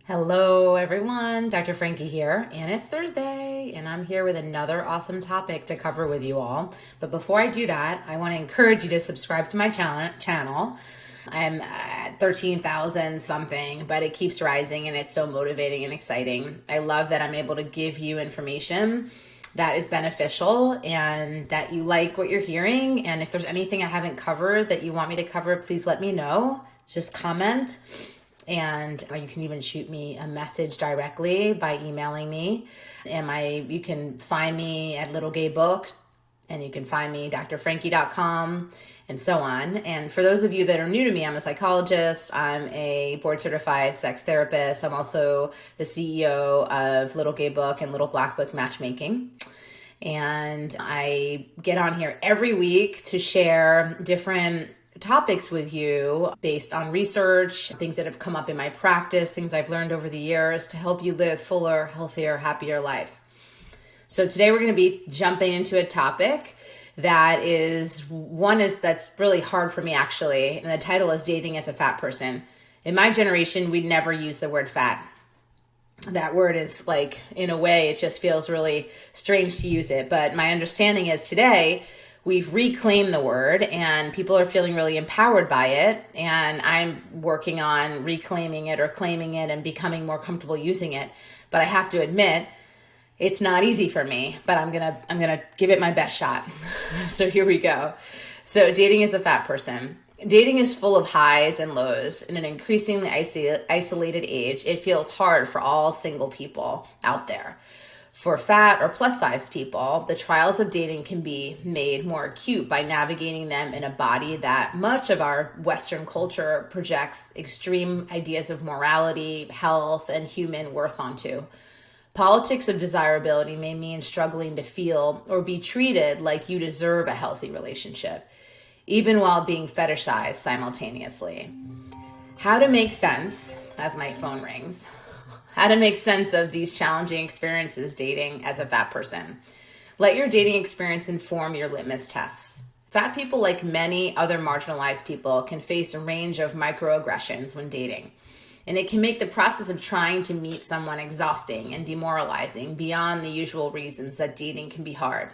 Hello, everyone. Dr. Frankie here, and it's Thursday, and I'm here with another awesome topic to cover with you all. But before I do that, I want to encourage you to subscribe to my channel. I'm at 13,000 something, but it keeps rising, and it's so motivating and exciting. I love that I'm able to give you information that is beneficial and that you like what you're hearing. And if there's anything I haven't covered that you want me to cover, please let me know. Just comment. And you can even shoot me a message directly by emailing me. You can find me at Little Gay Book, and you can find me drfrankie.com and so on. And for those of you that are new to me, I'm a psychologist. I'm a board certified sex therapist. I'm also the CEO of Little Gay Book and Little Black Book Matchmaking. And I get on here every week to share different topics with you based on research, things that have come up in my practice, things I've learned over the years to help you live fuller, healthier, happier lives. So today we're going to be jumping into a topic that's really hard for me actually. And the title is Dating as a Fat Person. In my generation, we'd never use the word fat. That word is like, in a way, it just feels really strange to use it. But my understanding is today, we've reclaimed the word and people are feeling really empowered by it. And I'm working on reclaiming it or claiming it and becoming more comfortable using it. But I have to admit, it's not easy for me, but I'm gonna give it my best shot. So here we go. So dating as a fat person. Dating is full of highs and lows. In an increasingly isolated age, it feels hard for all single people out there. For fat or plus size people, the trials of dating can be made more acute by navigating them in a body that much of our Western culture projects extreme ideas of morality, health, and human worth onto. Politics of desirability may mean struggling to feel or be treated like you deserve a healthy relationship, even while being fetishized simultaneously. How to make sense, as my phone rings, how to make sense of these challenging experiences dating as a fat person. Let your dating experience inform your litmus tests. Fat people, like many other marginalized people, can face a range of microaggressions when dating. And it can make the process of trying to meet someone exhausting and demoralizing beyond the usual reasons that dating can be hard.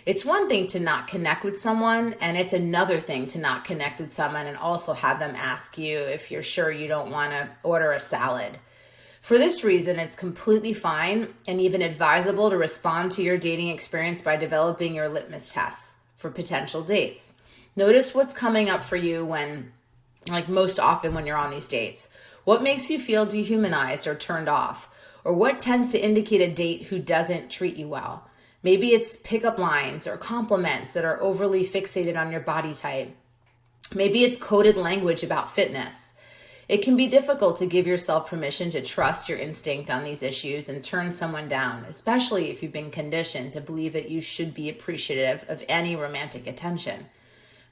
It's one thing to not connect with someone, and it's another thing to not connect with someone and also have them ask you if you're sure you don't want to order a salad. For this reason, it's completely fine and even advisable to respond to your dating experience by developing your litmus tests for potential dates. Notice what's coming up for you most often when you're on these dates. What makes you feel dehumanized or turned off? Or what tends to indicate a date who doesn't treat you well? Maybe it's pickup lines or compliments that are overly fixated on your body type. Maybe it's coded language about fitness. It can be difficult to give yourself permission to trust your instinct on these issues and turn someone down, especially if you've been conditioned to believe that you should be appreciative of any romantic attention.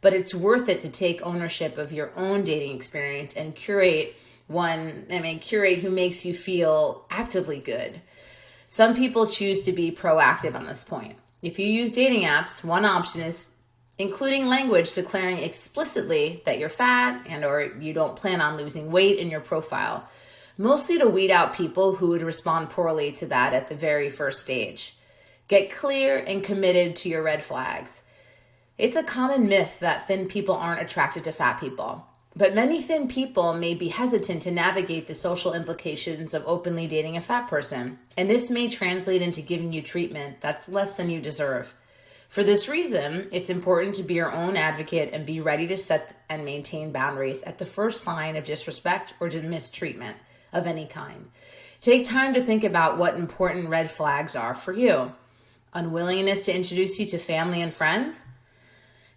But it's worth it to take ownership of your own dating experience and curate who makes you feel actively good. Some people choose to be proactive on this point. If you use dating apps, one option is including language declaring explicitly that you're fat and or you don't plan on losing weight in your profile, mostly to weed out people who would respond poorly to that at the very first stage. Get clear and committed to your red flags. It's a common myth that thin people aren't attracted to fat people, but many thin people may be hesitant to navigate the social implications of openly dating a fat person, and this may translate into giving you treatment that's less than you deserve. For this reason, it's important to be your own advocate and be ready to set and maintain boundaries at the first sign of disrespect or mistreatment of any kind. Take time to think about what important red flags are for you. Unwillingness to introduce you to family and friends?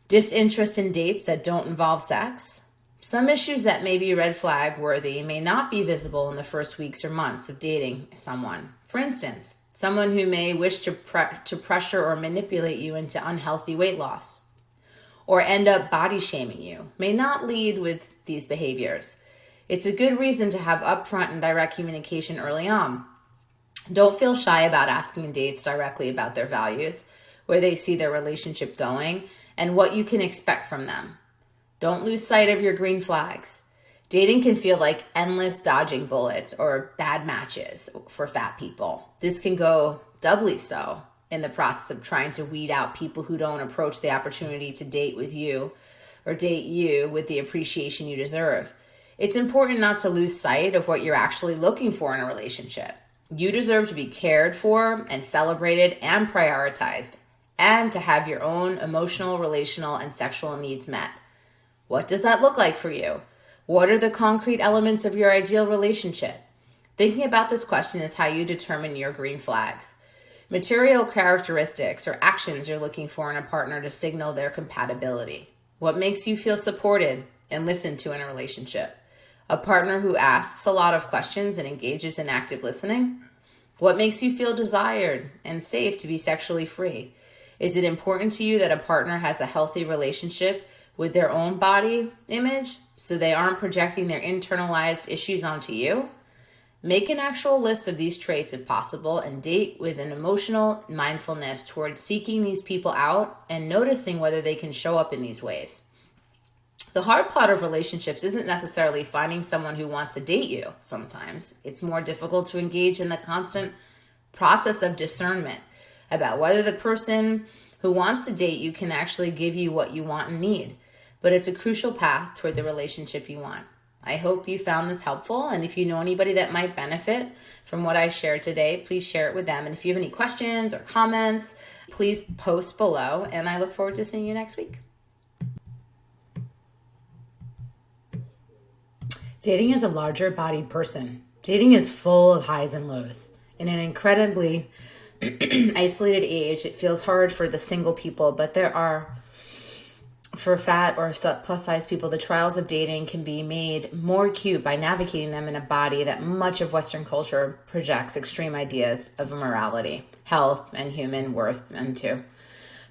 Disinterest in dates that don't involve sex? Some issues that may be red flag worthy may not be visible in the first weeks or months of dating someone. For instance, someone who may wish to pressure or manipulate you into unhealthy weight loss or end up body shaming you may not lead with these behaviors. It's a good reason to have upfront and direct communication early on. Don't feel shy about asking dates directly about their values, where they see their relationship going, and what you can expect from them. Don't lose sight of your green flags. Dating can feel like endless dodging bullets or bad matches for fat people. This can go doubly so in the process of trying to weed out people who don't approach the opportunity to date with you or date you with the appreciation you deserve. It's important not to lose sight of what you're actually looking for in a relationship. You deserve to be cared for and celebrated and prioritized, and to have your own emotional, relational, and sexual needs met. What does that look like for you? What are the concrete elements of your ideal relationship? Thinking about this question is how you determine your green flags. Material characteristics or actions you're looking for in a partner to signal their compatibility. What makes you feel supported and listened to in a relationship? A partner who asks a lot of questions and engages in active listening? What makes you feel desired and safe to be sexually free? Is it important to you that a partner has a healthy relationship with their own body image so they aren't projecting their internalized issues onto you? Make an actual list of these traits if possible and date with an emotional mindfulness towards seeking these people out and noticing whether they can show up in these ways. The hard part of relationships isn't necessarily finding someone who wants to date you sometimes. It's more difficult to engage in the constant process of discernment about whether the person who wants to date you can actually give you what you want and need. But it's a crucial path toward the relationship you want. I hope you found this helpful, and if you know anybody that might benefit from what I shared today, please share it with them. And if you have any questions or comments, please post below, and I look forward to seeing you next week. Dating is a larger bodied person. Dating is full of highs and lows. In an incredibly isolated age, it feels hard for the single people, but there are, for fat or plus size people, the trials of dating can be made more acute by navigating them in a body that much of Western culture projects extreme ideas of morality, health, and human worth into.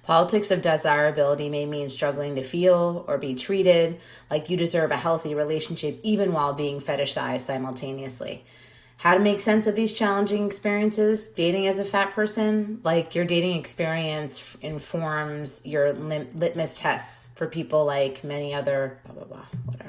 Politics of desirability may mean struggling to feel or be treated like you deserve a healthy relationship even while being fetishized simultaneously. How to make sense of these challenging experiences dating as a fat person? Like, your dating experience informs your litmus tests for people like many other blah, blah, blah, whatever.